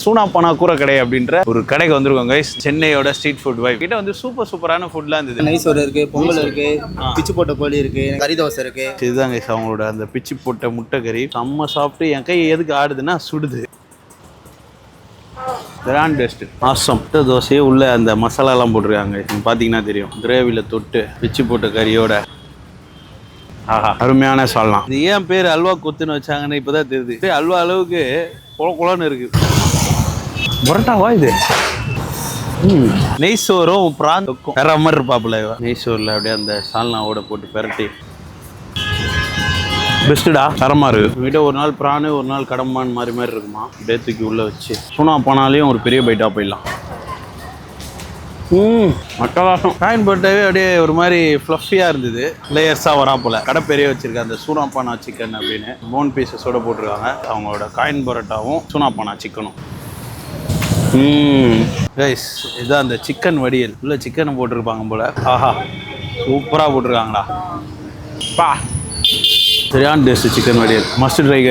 சூனாப்பானா கூரை கடை அப்படின்ற ஒரு கடைக்கு வந்திருக்கோம் கைஸ். சென்னையோட ஸ்ட்ரீட் ஃபுட் வைப் கிட்ட வந்து சூப்பரான ஃபுட்லாம் இருந்தது. நைசோறு இருக்கு, பொங்கல் இருக்கு, பிச்சு போட்ட கோழி இருக்கு, கறி தோசை இருக்கு. இதுதான் கைஸ் அவங்களோட அந்த பிச்சு போட்ட முட்டை கறி. செம்ம சாப்பிட்டு என் கை எதுக்கு ஆடுதுன்னா சுடுது. Grand taste awesome. முட்டை தோசையே உள்ள அந்த மசாலாலாம் போட்டிருக்காங்க. பார்த்தீங்கன்னா தெரியும். கிரேவியில் தொட்டு பிச்சு போட்ட கறியோட ஆஹா அருமையான சால்னா. இது ஏன் பேர் அல்வா கொத்துன்னு வச்சாங்கன்னு இப்போதான் தெரியுது. அல்வா அளவுக்கு குளன்னு இருக்கு. புரோட்டாவா இது? நெய் சோறும் பிரான் தொக்கும் வேற மாதிரி இருப்பாப்புல. நெய் சோறில் அப்படியே அந்த சால்னாவோட போட்டு பெரட்டி பெஸ்ட்டுடா, தரமாக இருக்குது. உங்ககிட்ட ஒரு நாள் பிரானு ஒரு நாள் கடம்பான் மாதிரி இருக்குமா. அப்படியே தூக்கி உள்ளே வச்சு சூனா போனாலையும் ஒரு பெரிய பைட்டாக போயிடலாம். மட்டவாசம் காயின் போட்டாவே அப்படியே ஒரு மாதிரி ஃப்ளஃபியாக இருந்தது. லேயர்ஸாக வரா போல். கடை பெரிய வச்சுருக்காங்க அந்த சூனாப்பானா சிக்கன் அப்படின்னு போன் பீசஸோடு போட்டிருக்காங்க. அவங்களோட காயின் பரோட்டாவும் சூனாப்பானா சிக்கனும். கைஸ் இதுதான் அந்த சிக்கன் வடியல். உள்ள சிக்கனை போட்டிருப்பாங்க போல். ஆஹா சூப்பராக போட்டிருக்காங்களா பா. சரியான டேஸ்ட் சிக்கன் வடியல். Must try guys.